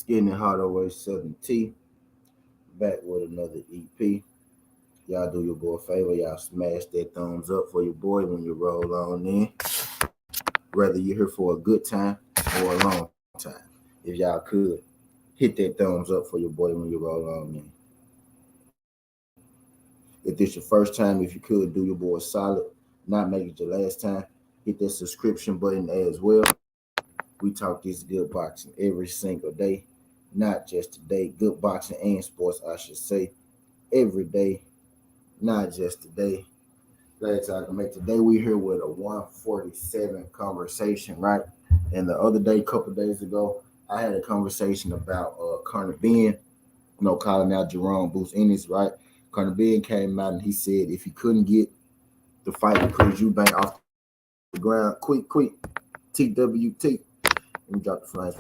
Getting it hard away 7T. Back with another EP. Y'all do your boy a favor. Y'all smash that thumbs up for your boy when you roll on in. Whether you're here for a good time or a long time. If y'all could, hit that thumbs up for your boy when you roll on in. If this your first time, if you could do your boy solid, not make it your last time, hit that subscription button as well. We talk this good boxing every single day, not just today. Good boxing and sports, I should say, every day, not just today. Glad I can make today. We here with a 147 conversation, right? And the other day, couple days ago, I had a conversation about Conor Ben, calling out Jerome Boots Ennis, right? Conor Ben came out and he said if he couldn't get the fight with Chris Eubank off the ground, quick, TWT. Let me drop the flames.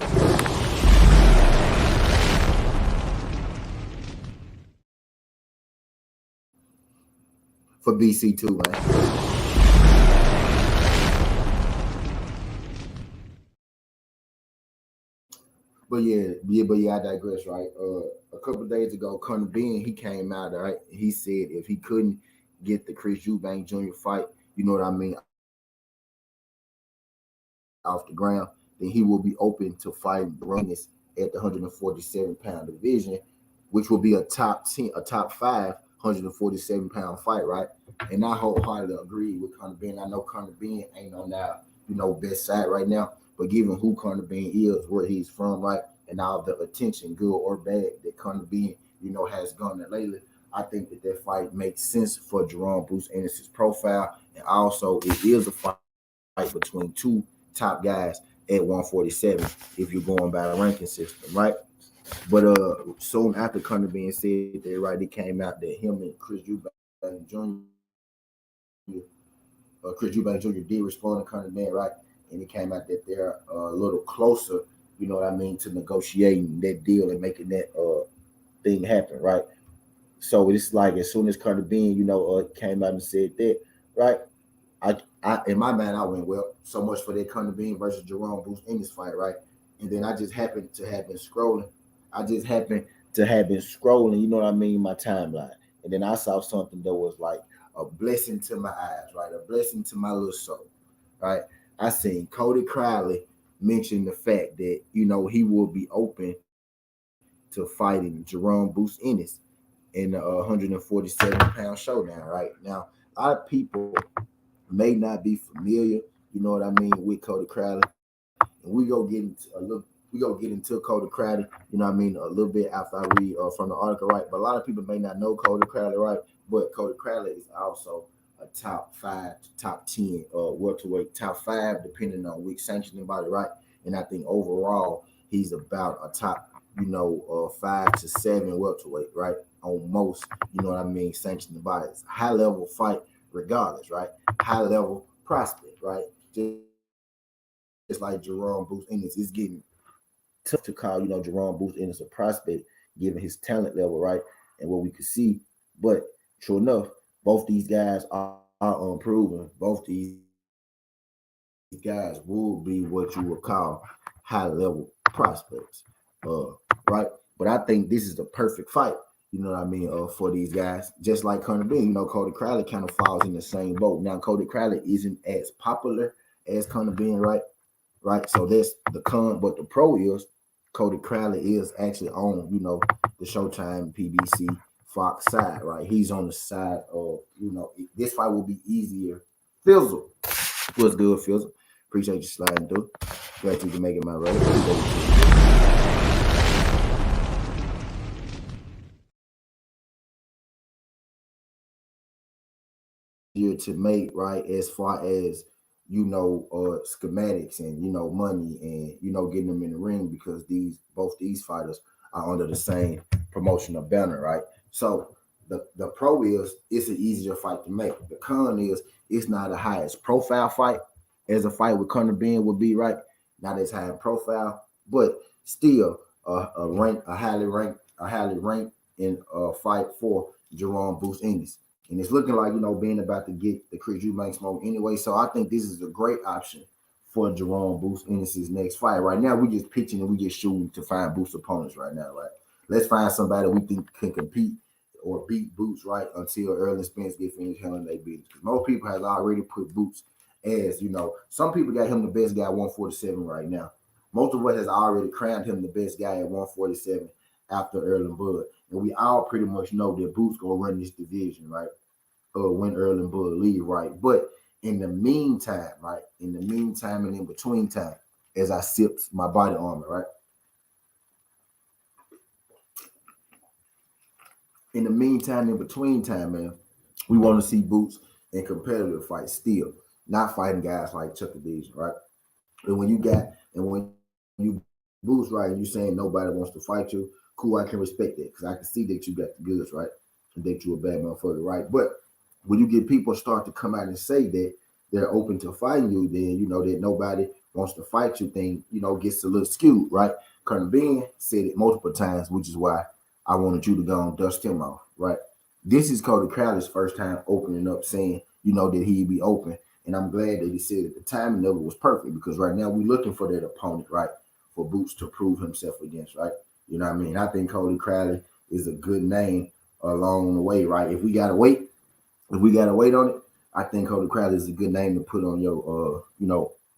For BC2, man. But yeah, I digress, right? A couple of days ago, Conor Ben, he came out, right? He said if he couldn't get the Chris Eubank Jr. fight, you know what I mean, off the ground, then he will be open to fighting Runners at the 147-pound division, which will be a top 10, a top 5 147-pound fight, right? And I wholeheartedly agree with Conor Ben. I know Conor Ben ain't on that, best side right now, but given who Conor Ben is, where he's from, right, and all the attention, good or bad, that Conor Ben, has gone there lately, I think that fight makes sense for Jerome Bruce Ennis' profile, and also it is a fight between two top guys at 147 if you're going by the ranking system, right? But soon after Conor being said that, right, it came out that him and Chris Eubank Jr. did respond to Conor Ben, right? And it came out that they're a little closer, you know what I mean, to negotiating that deal and making that thing happen, right? So it's like as soon as Conor Ben, came out and said that, right? I in my mind I went, well, so much for that Conor Ben versus Jerome Bruce in this fight, right? And then I just happened to have been scrolling. I just happened to have been scrolling, you know what I mean, my timeline. And then I saw something that was like a blessing to my eyes, right? A blessing to my little soul, right? I seen Cody Crowley mention the fact that, he will be open to fighting Jerome Bruce Ennis in the 147-pound showdown, right? Now, a lot of people may not be familiar, you know what I mean, with Cody Crowley. And we go get into Cody Crowley, you know what I mean, a little bit after I read from the article, right? But a lot of people may not know Cody Crowley, right? But Cody Crowley is also a top 5 to top 10 welterweight, top 5 depending on which sanctioning body, right? And I think overall he's about a top, 5 to 7 welterweight, right? On most, you know what I mean, sanctioning bodies. High level fight regardless, right? High level prospect, right? Just like Jerome Booth Ennis, it's getting tough to call, Jerome Booth Ennis a prospect given his talent level, right? And what we could see. But true enough, both these guys are unproven. Both these guys will be what you would call high level prospects, uh, right? But I think this is the perfect fight, you know what I mean, for these guys. Just like Conor Ben, Cody Crowley kind of falls in the same boat. Now, Cody Crowley isn't as popular as Conor Ben, right? Right. So that's the con, but the pro is Cody Crowley is actually on, the Showtime, PBC, Fox side, right? He's on the side of, this fight will be easier. Fizzle. What's good, Fizzle? Appreciate you sliding through. Glad you can make it my right. Easier to make, right, as far as schematics and money and getting them in the ring because both these fighters are under the same promotional banner, right? So the pro is it's an easier fight to make. The con is it's not the highest profile fight as a fight with Conor Ben would be, right? Not as high in profile, but still a highly ranked in a fight for Jerome Bruce Ennis. And it's looking like, Ben about to get the Chris Eubank smoke anyway. So I think this is a great option for Jerome Boots Ennis' next fight. Right now, we just pitching and we just shooting to find Boots opponents right now, right? Let's find somebody we think can compete or beat Boots, right, until Erlen Spence get finished handling their business. Because most people has already put Boots as, some people got him the best guy at 147 right now. Most of us has already crowned him the best guy at 147 after Erlen Bud. And we all pretty much know that Boots gonna run this division, right? When Erlen Bud leave, right? But in the meantime, right? In the meantime and in between time, as I sips my body armor, right? In the meantime, in between time, man, we want to see Boots in competitive fights still, not fighting guys like Chuck Adesian, right? And when you Boots, right, and you saying nobody wants to fight you, cool, I can respect that because I can see that you got the goods, right? And that you a bad motherfucker, right? But when you get people start to come out and say that they're open to fighting you, then you know that nobody wants to fight you thing, gets a little skewed, right? Colonel Ben said it multiple times, which is why I wanted you to go and dust him off, right? This is Cody Crowley's first time opening up saying, that he'd be open. And I'm glad that he said at the timing of it was perfect because right now we're looking for that opponent, right? For Boots to prove himself against, right? You know what I mean? I think Cody Crowley is a good name along the way, right? If we gotta wait on it, I think Cody Crowley is a good name to put on your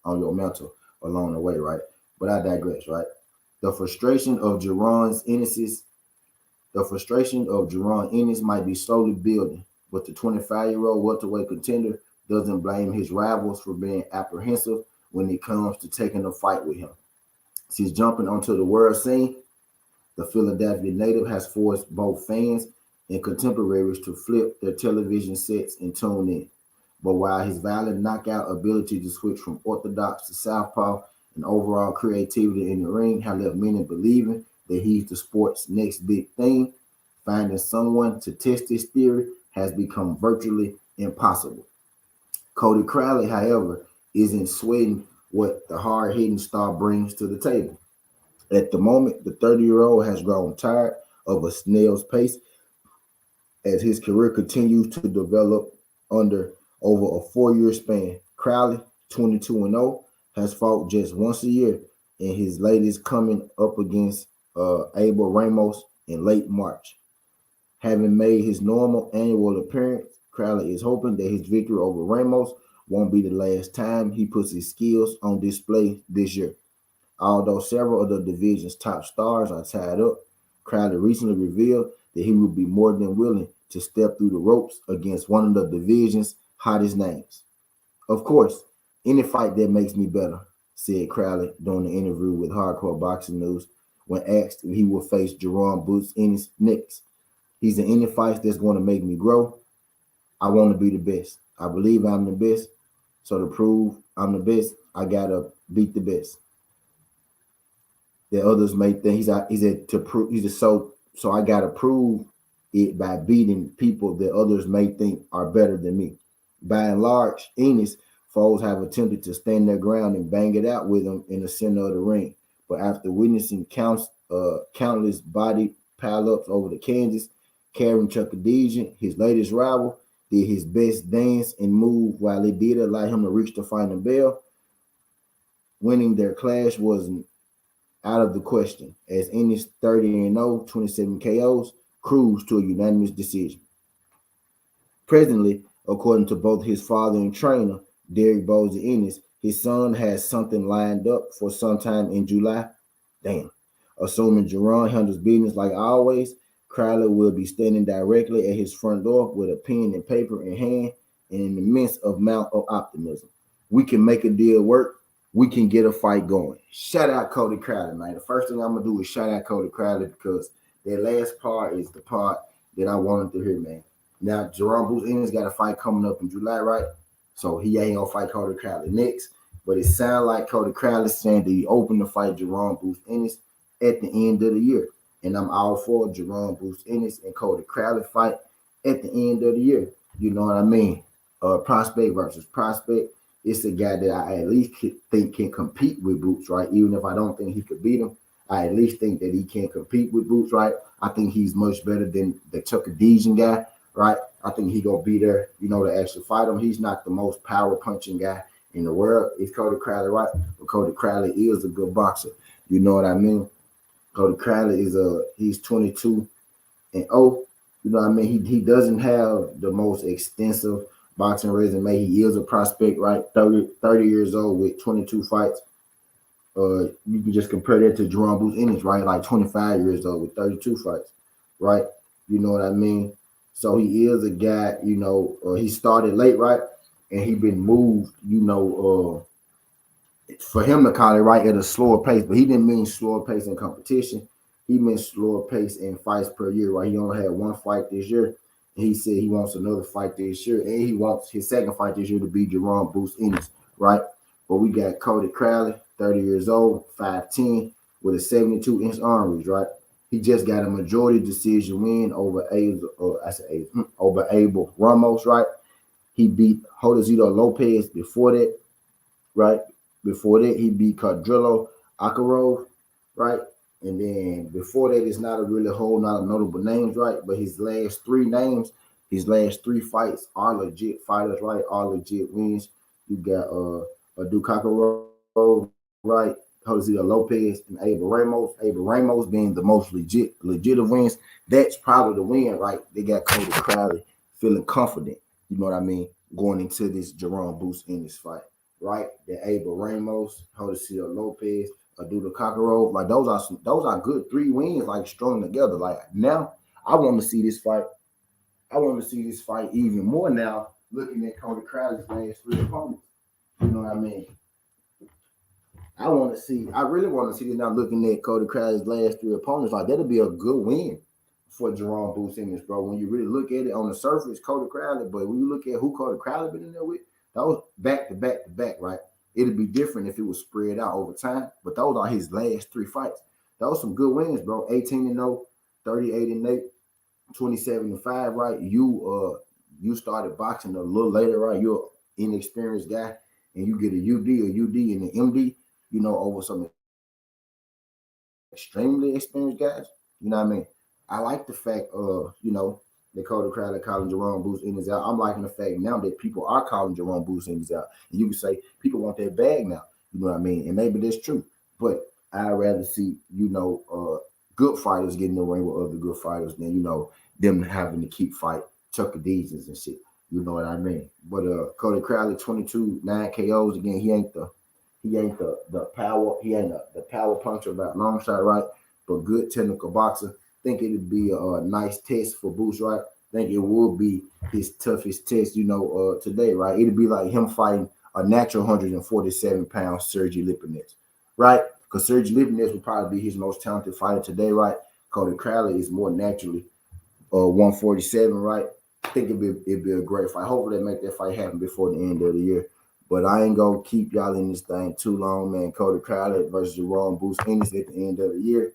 on your mantle along the way, right? But I digress, right? The frustration of Jerron Ennis might be slowly building, but the 25-year-old welterweight contender doesn't blame his rivals for being apprehensive when it comes to taking a fight with him. Since jumping onto the world scene, the Philadelphia native has forced both fans and contemporaries to flip their television sets and tune in. But while his violent knockout ability to switch from orthodox to southpaw and overall creativity in the ring have left many believing that he's the sport's next big thing, finding someone to test this theory has become virtually impossible. Cody Crowley, however, isn't sweating what the hard-hitting star brings to the table. At the moment, the 30-year-old has grown tired of a snail's pace as his career continues to develop over a 4-year span. Crowley, 22-0, has fought just once a year, and his latest coming up against Abel Ramos in late March. Having made his normal annual appearance, Crowley is hoping that his victory over Ramos won't be the last time he puts his skills on display this year. Although several of the division's top stars are tied up, Crowley recently revealed that he would be more than willing to step through the ropes against one of the division's hottest names. Of course, any fight that makes me better, said Crowley during the interview with Hardcore Boxing News when asked if he will face Jerron Boots Ennis next. He said, any fights that's going to make me grow, I want to be the best. I believe I'm the best. So to prove I'm the best, I got to beat the best. That others may think he said to prove so I gotta prove it by beating people that others may think are better than me. By and large, Ennis foes have attempted to stand their ground and bang it out with him in the center of the ring. But after witnessing countless body pile-ups over the Kansas, Karen Chuckadesian, his latest rival, did his best dance and move while it did allow him to reach the final bell. Winning their clash wasn't out of the question, as Ennis 30-0, 27 KOs, cruised to a unanimous decision. Presently, according to both his father and trainer, Derek Bowser Ennis, his son has something lined up for sometime in July. Damn. Assuming Jerron handles business like always, Crowley will be standing directly at his front door with a pen and paper in hand and an immense amount of optimism. We can make a deal work. We can get a fight going. Shout out Cody Crowley, man. The first thing I'm going to do is shout out Cody Crowley because that last part is the part that I wanted to hear, man. Now, Jerron Boots Ennis got a fight coming up in July, right? So he ain't going to fight Cody Crowley next. But it sounds like Cody Crowley saying that he opened to fight Jerron Boots Ennis at the end of the year. And I'm all for Jerron Boots Ennis and Cody Crowley fight at the end of the year. You know what I mean? Prospect versus prospect. It's a guy that I at least think can compete with Boots, right? Even if I don't think he could beat him, I at least think that he can compete with Boots, right? I think he's much better than the Chuckadesian guy, right? I think he gonna be there, to actually fight him. He's not the most power punching guy in the world is Cody Crowley, right? But Cody Crowley is a good boxer. You know what I mean? Cody Crowley is he's 22-0. You know what I mean? He doesn't have the most extensive boxing resume. He is a prospect, right? 30 years old with 22 fights. You can just compare that to Jerome Booth Ennis, right? Like 25 years old with 32 fights, right? You know what I mean? So he is a guy, he started late, right? And he been moved, for him to call it right at a slower pace, but he didn't mean slower pace in competition. He meant slower pace in fights per year, right? He only had one fight this year. And he said he wants another fight this year, and he wants his second fight this year to be Jerome Booth Ennis, right? But we got Cody Crowley, 30 years old, 5'10", with a 72-inch arm reach, right? He just got a majority decision win over Abel Ramos, right? He beat Hodazito Lopez before that, right? Before that, he beat Cardrillo Akarov, right? And then before that, it's not a really whole lot of notable names, right? But his last three fights are legit fighters, right? Are legit wins. You got Duke Akarov, right? Jose Lopez and Abel Ramos. Abel Ramos being the most legit of wins. That's probably the win, right? They got Cody Crowley feeling confident. You know what I mean? Going into this Jerome Booth in this fight, right? The Abel Ramos, Jose Lopez, Aduda Kakarov, like those are good 3 wins, like strung together. Like now, I want to see this fight. I want to see this fight even more now, looking at Cody Crowley's last 3 opponents. You know what I mean? I really want to see this now, looking at Cody Crowley's last 3 opponents. Like that'll be a good win for Jerome Booth in this, bro. When you really look at it on the surface, Cody Crowley, but when you look at who Cody Crowley been in there with, that was back to back to back, right? It'd be different if it was spread out over time, but those are his last 3 fights. Those some good wins, bro. 18-0, 38-8, 27-5, right? You started boxing a little later, right? You're an inexperienced guy, and you get a UD and an MD, over some extremely experienced guys. You know what I mean? I like the fact, that Cody Crowley calling Jerome Booth Ennis out. I'm liking the fact now that people are calling Jerome Booth Ennis out. And you can say people want their bag now. You know what I mean? And maybe that's true. But I'd rather see, good fighters getting in the ring with other good fighters than, them having to keep fight Chuck Deasons and shit. You know what I mean? But Cody Crowley, 22, 9 KOs. Again, he ain't the power puncher by a long shot, right? But good technical boxer. Think it'd be a nice test for Boots, right? Think it will be his toughest test, today, right? It'd be like him fighting a natural 147-pound Sergey Lipinets, right? Because Sergey Lipinets would probably be his most talented fighter today, right? Cody Crowley is more naturally 147, right? I think it'd be a great fight. Hopefully they make that fight happen before the end of the year. But I ain't gonna keep y'all in this thing too long, man. Cody Crowley versus Jerome Booth Ennis at the end of the year.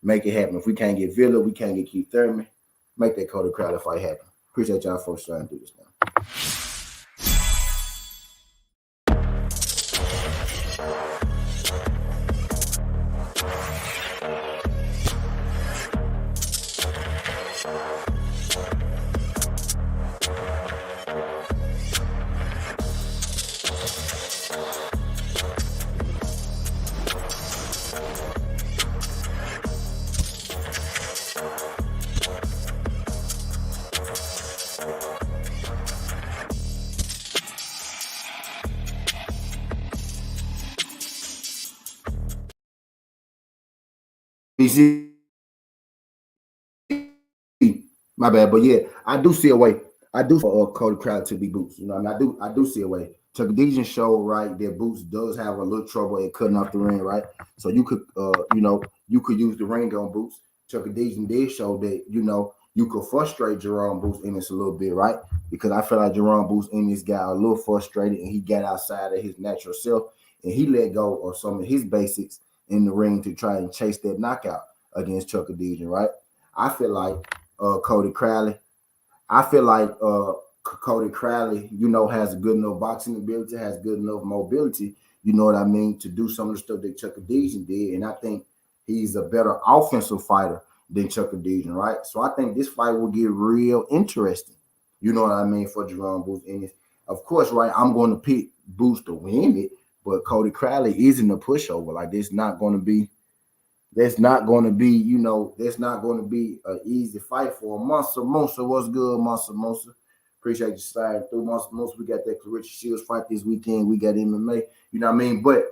Make it happen. If we can't get Villa, we can't get Keith Thurman. Make that Cody Crowley fight happen. Appreciate y'all folks trying to do this now. BC, my bad, but yeah, I do see a way. I do for Cody Crowley to be Boots. And I do see a way. Chuck Deason showed right that Boots does have a little trouble at cutting off the ring, right? So you could, you could use the ring on Boots. Chuck Deason did show that, you could frustrate Jerome Booth Ennis a little bit, right? Because I feel like Jerome Booth Ennis got a little frustrated and he got outside of his natural self and he let go of some of his basics in the ring to try and chase that knockout against Chuck Deason, right? I feel like Cody Crowley. Cody Crowley, has a good enough boxing ability, has good enough mobility, you know what I mean, to do some of the stuff that Chuck Deason did. And I think he's a better offensive fighter than Chuck Deason, right? So I think this fight will get real interesting. You know what I mean, for Jerome Booth Ennis. Of course, right, I'm going to pick Boots to win it, but Cody Crowley isn't a pushover. Like, that's not going to be, that's not going to be an easy fight for a Monster. Monster, what's good, Monster? Monster. Appreciate you sliding through, Monster. Monster, we got that Clarissa Shields fight this weekend. We got MMA, you know what I mean? But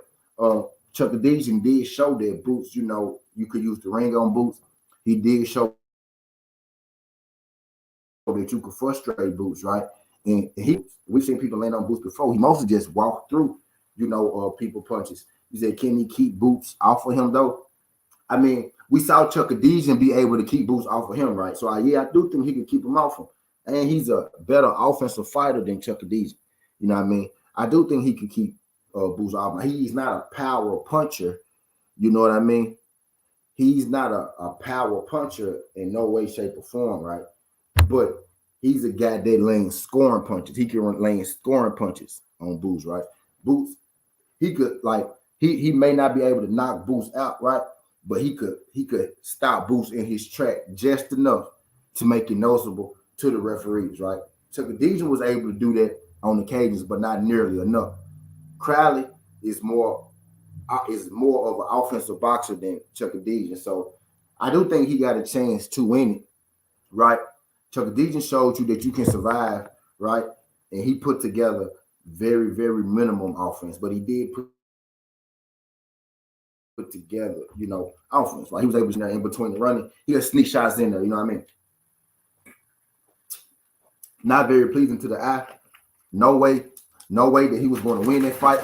Chuck Adesian did show that Boots, you could use the ring on Boots. He did show that you could frustrate Boots, right? And we've seen people land on Boots before. He mostly just walked through, people punches. He said, can he keep Boots off of him though? I mean, we saw Chuck Adesian be able to keep Boots off of him, right? So I do think he can keep him off him. And he's a better offensive fighter than Chuck Adesian. You know what I mean? I do think he could keep Boots off. He's not a power puncher. You know what I mean? He's not a power puncher in no way, shape, or form, right? But he's a guy that lands scoring punches. He can land scoring punches on Boots, right? Boots, he could he may not be able to knock Boots out, right? But he could stop Boots in his track just enough to make it noticeable to the referees, right? Chuck Adesian was able to do that on occasions, but not nearly enough. Crowley is more of an offensive boxer than Chuck Adesian, so I do think he got a chance to win it, right? Chuck Adesian showed you that you can survive, right? And he put together very, very minimum offense, but he did put together, offense. Right? He was able to, in between the running, he had sneak shots in there, you know what I mean? Not very pleasing to the eye. No way that he was going to win that fight.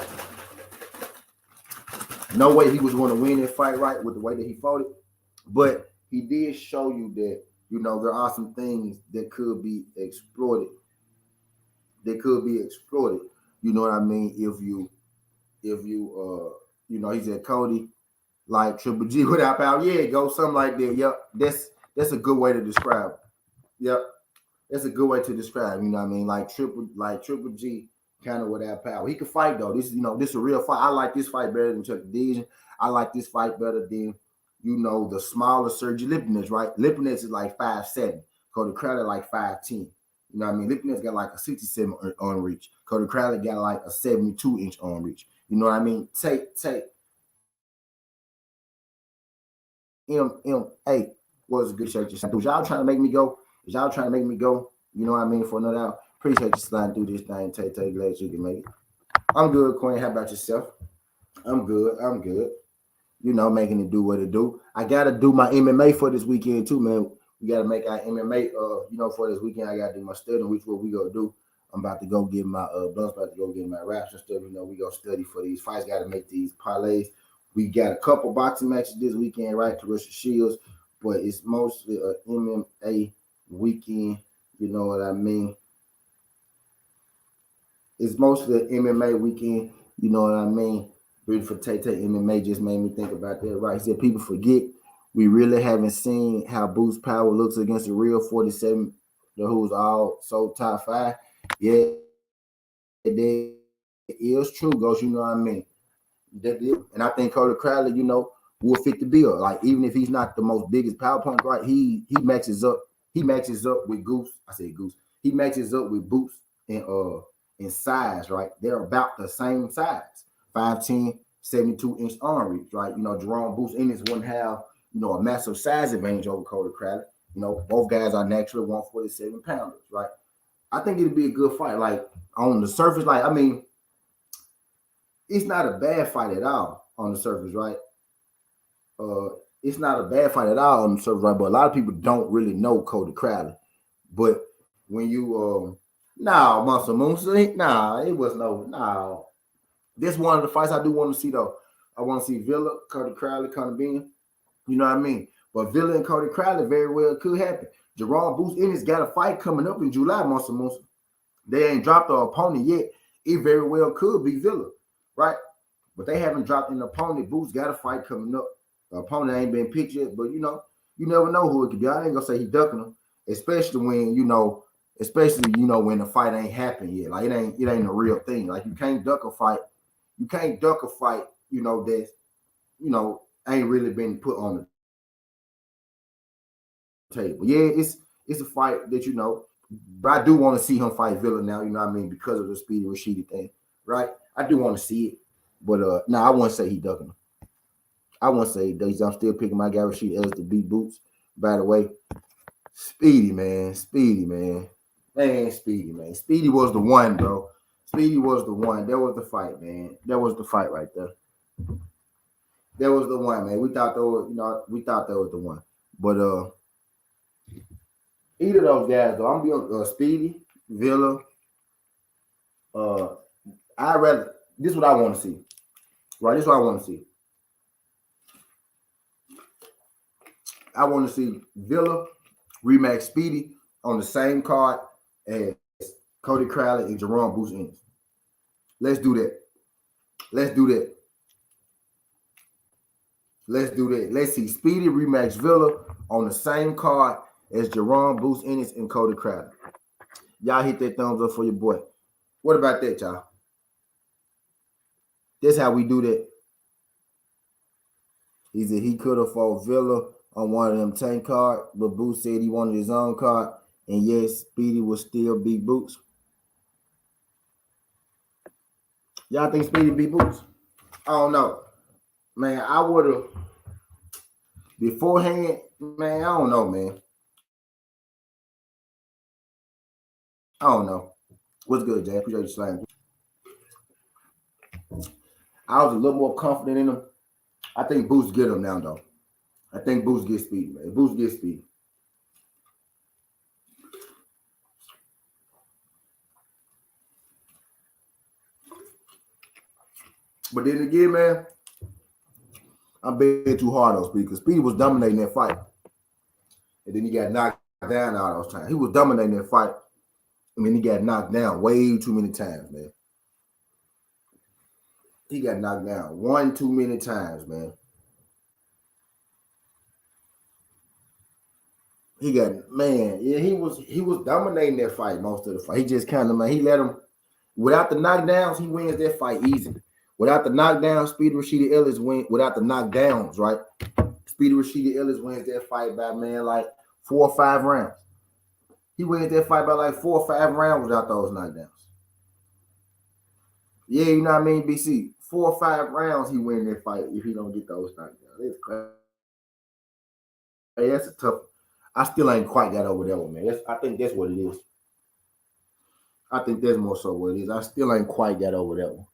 No way he was going to win that fight, right, with the way that he fought it. But he did show you that, there are some things that could be exploited. They could be exploited. You know what I mean? If you he said Cody like Triple G without power. Yeah, go something like that. Yep. That's a good way to describe it. Yep. That's a good way to describe, you know what I mean? Like Triple G kind of without power. He could fight though. This is a real fight. I like this fight better than Chuck Adesian. I like this fight better than, the smaller Sergey Lipinets, right? Lipinets is like 5'7". Cody Crowley like 5'10". You know what I mean? Lipinets got like a 67 on reach. Cody Crowley got like a 72-inch on reach. You know what I mean? Take MMA was a good shirt. Was y'all trying to make me go? Is y'all trying to make me go? You know what I mean? For another hour. Appreciate you sliding through this thing. Tay, glad you can make it. I'm good, Queen. How about yourself? I'm good. Making it do what it do. I gotta do my MMA for this weekend too, man. We gotta make our MMA. For this weekend, I gotta do my studying, which what we gonna do. I'm about to go get my blunts, about to go get my wraps and stuff. We gonna study for these fights. Got to make these parlays. We got a couple boxing matches this weekend, right? Clarissa Shields, but it's mostly a MMA weekend. You know what I mean? It's mostly an MMA weekend. You know what I mean? Ready for Tay MMA just made me think about that, right? He said people forget we really haven't seen how Boots Power looks against a real 47 who's all so top 5. Yeah, that is true, Ghost. You know what I mean? And I think Cody Crowley, will fit the bill. Like even if he's not the most biggest power punch, right? He matches up. He matches up with Goose. I say Goose. He matches up with Boots in size, right? They're about the same size. 5'10", 72-inch arm reach, right? Jerome Boots in his wouldn't have, a massive size advantage over Cody Crowley. Both guys are naturally 147 pounders, right? I think it'd be a good fight. Like on the surface, it's not a bad fight at all on the surface, right? It's not a bad fight at all on the surface, right? But a lot of people don't really know Cody Crowley. But when you Muscle Moon, it was no. This one of the fights I do want to see though. I want to see Villa, Cody Crowley, Conor Benn. You know what I mean? But Villa and Cody Crowley very well could happen. Jerome Boots Ennis got a fight coming up in July, Muscle Moon. They ain't dropped the opponent yet. It very well could be Villa, right? But they haven't dropped an opponent. Boots got a fight coming up. The opponent ain't been picked yet, but you never know who it could be. I ain't gonna say he ducking them, especially when when the fight ain't happened yet. Like it ain't a real thing. Like you can't duck a fight. You can't duck a fight, that's ain't really been put on the table. Yeah, it's a fight that But I do want to see him fight Villa now, you know what I mean, because of the Speedy Rashidi thing, right? I do want to see it. But no, I wouldn't say he ducking him. I wouldn't say he does. I'm still picking my guy Rashid Ellis to beat Boots. By the way, Speedy, man. Speedy, man. Man, Speedy, man. Speedy was the one, bro. Speedy was the one. That was the fight, man. That was the fight right there. That was the one, man. We thought that was, we thought that was the one. But either of those guys, though, I'm being Speedy, Villa. I rather this is what I want to see. Right? This is what I want to see. I want to see Villa rematch Speedy on the same card as Cody Crowley and Jerome Bruce Ennis. Let's do that. Let's do that. Let's do that. Let's see Speedy rematch Villa on the same card as Jerome Bruce Ennis and Cody Crowley. Y'all hit that thumbs up for your boy. What about that, y'all? That's how we do that. He could have fought Villa on one of them tank cards, but Boots said he wanted his own card, and yes, Speedy will still beat Boots. Y'all think Speedy beat Boots? I don't know. Man, I would have beforehand, man, I don't know, man. I don't know. What's good, Jay? Appreciate you slaying. I was a little more confident in him. I think Boots get him now, though. I think Boots gets Speedy, man. Boots gets Speedy. But then again, man, I'm betting too hard on Speedy because Speedy was dominating that fight. And then he got knocked down all those times. He was dominating that fight. I mean, he got knocked down way too many times, man. He got knocked down one too many times, man. He was dominating that fight most of the fight. He just kind of, man, he let him, without the knockdowns, he wins that fight easy. Without the knockdowns, Speedy Rashidi Ellis win. Without the knockdowns, right? Speedy Rashidi Ellis wins that fight by, man, like 4 or 5 rounds. He wins that fight by like 4 or 5 rounds without those knockdowns. Yeah, you know what I mean, BC? 4 or 5 rounds he wins that fight if he don't get those knockdowns. It's crazy. Hey, that's a tough. I still ain't quite got over that one, man. I think that's what it is. I think that's more so what it is. I still ain't quite got over that one.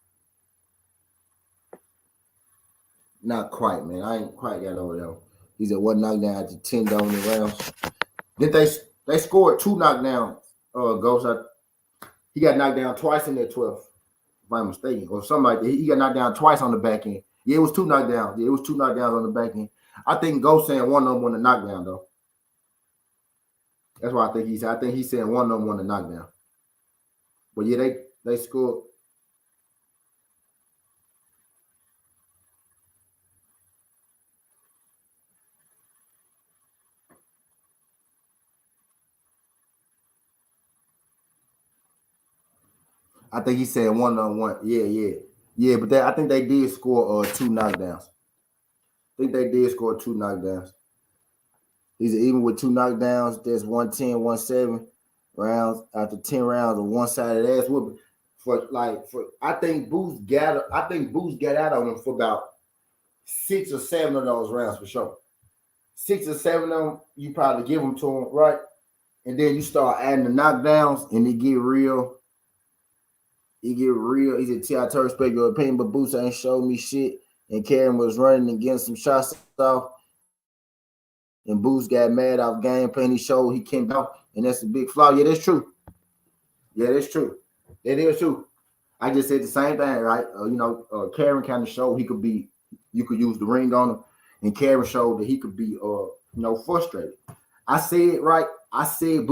Not quite, man. I ain't quite got over that one. He's at 1 knockdown after 10 dominant rounds. Then they scored 2 knockdowns. Ghost. He got knocked down twice in that 12th, if I'm mistaken, or something like that. He got knocked down twice on the back end. Yeah, it was 2 knockdowns. Yeah, it was 2 knockdowns on the back end. I think Ghost saying one of them won the knockdown though. That's why I think he's saying one of them won the knockdown. But yeah, they scored. I think he's saying one on one. Yeah. But I think they did score 2 knockdowns. I think they did score 2 knockdowns. Even with 2 knockdowns, there's 110, 107 rounds after 10 rounds of one-sided ass whooping. I think Boots got out on him for about 6 or 7 of those rounds for sure. 6 or 7 of them, you probably give them to him, right? And then you start adding the knockdowns, and it get real. He said, T, I respect your opinion, but Boots ain't showed me shit. And Karen was running and getting some shots off. And Boots got mad off game plan. He showed he came out, and that's a big flaw. Yeah, that's true. Yeah, that's true. It is true. I just said the same thing, right? Karen kind of showed you could use the ring on him, and Karen showed that he could be, frustrated. I said, right? I said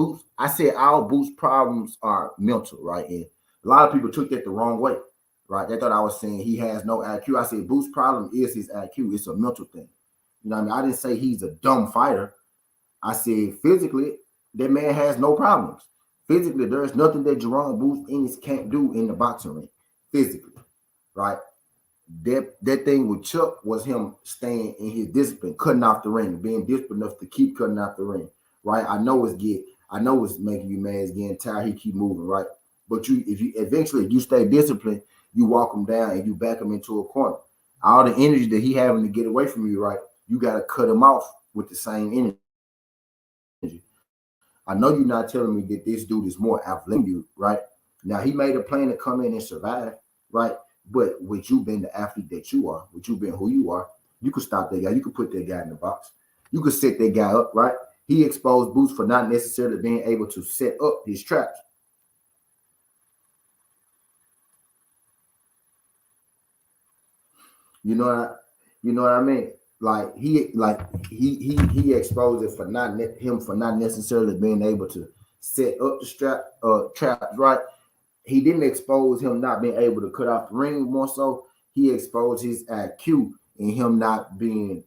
all Boots problems are mental, right? And a lot of people took that the wrong way, right? They thought I was saying he has no IQ. I said Boots' problem is his IQ. It's a mental thing. You know what I mean? I didn't say he's a dumb fighter. I said physically, that man has no problems. Physically, there's nothing that Jerome Bruce Ennis can't do in the boxing ring. Physically, right? That thing with Chuck was him staying in his discipline, cutting off the ring, being disciplined enough to keep cutting off the ring, right? I know it's I know it's making you mad, it's getting tired. He keep moving, right? But if you stay disciplined, you walk him down and you back him into a corner. All the energy that he having to get away from you, right? You got to cut him off with the same energy. I know you're not telling me that this dude is more athletic than you, right? Now he made a plan to come in and survive, right? But with you being the athlete that you are, with you being who you are, you could stop that guy. You could put that guy in the box. You could set that guy up, right? He exposed Boots for not necessarily being able to set up his traps. You know what I mean? He exposed it for not necessarily being able to set up the traps, right? He didn't expose him not being able to cut off the ring. More so, he exposed his IQ and him not being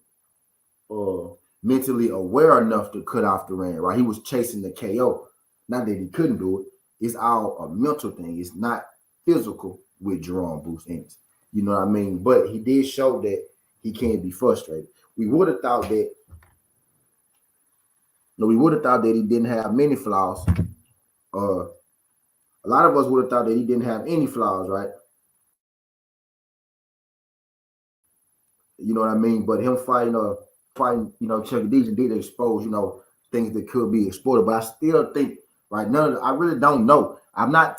uh, mentally aware enough to cut off the ring. Right? He was chasing the KO. Not that he couldn't do it. It's all a mental thing. It's not physical with Jerome Boots Ennis. You know what I mean? But he did show that he can be frustrated. We would have thought that. No, we would have thought that he didn't have many flaws. A lot of us would have thought that he didn't have any flaws, right? You know what I mean? But him fighting, Chuck D did expose, things that could be exploited. But I still think, right, I really don't know. I'm not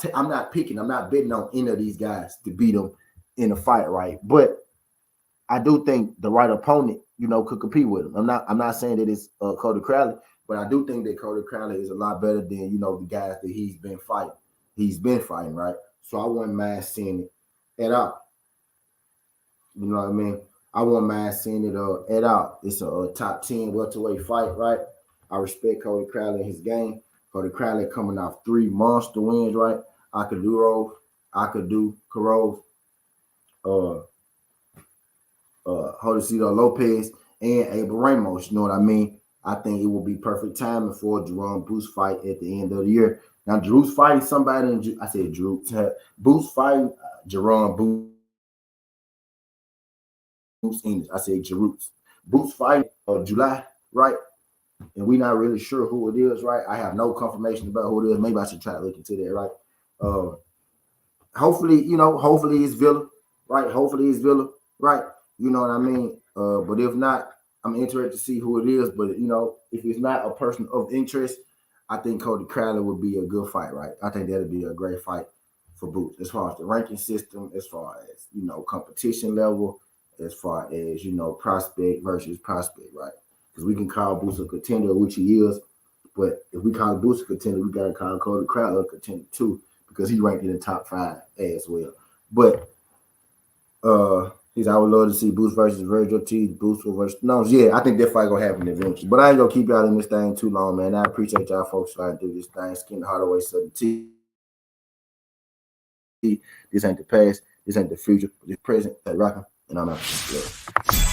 picking, I'm not betting on any of these guys to beat them in a fight, right? But I do think the right opponent, could compete with him. I'm not saying that it's Cody Crowley, but I do think that Cody Crowley is a lot better than, the guys that he's been fighting. He's been fighting, right? So I wouldn't mind seeing it at all. You know what I mean? I wouldn't mind seeing it at all. It's a top 10 welterweight fight, right? I respect Cody Crowley in his game. Cody Crowley coming off 3 monster wins, right? Akaduro, Karov, uh, Josecito Lopez, and Abel Ramos. You know what I mean? I think it will be perfect timing for Jerome Boots fight at the end of the year. Now, Drew's fighting somebody. I said Drew. Boots fighting Jerome Boots. English. I said Jeroots. Boots fighting July, right? And we're not really sure who it is, right? I have no confirmation about who it is. Maybe I should try to look into that, right? Hopefully it's Villa, right? Hopefully it's Villa, right? You know what I mean? But if not, I'm interested to see who it is. But if it's not a person of interest, I think Cody Crowley would be a good fight, right? I think that'd be a great fight for Boots as far as the ranking system, as far as competition level, as far as prospect versus prospect, right? Because we can call Boots a contender, which he is, but if we call Boots a contender, we gotta call Cody Crowley a contender too, because he ranked in the top 5 as well. But I would love to see Boots versus Virgil T. Boots versus I think that fight gonna happen eventually. But I ain't gonna keep y'all in this thing too long, man. I appreciate y'all folks trying to do this thing. Skin Hardaway 17. This ain't the past, this ain't the future, this present. Hey, Rocker, and I'm out.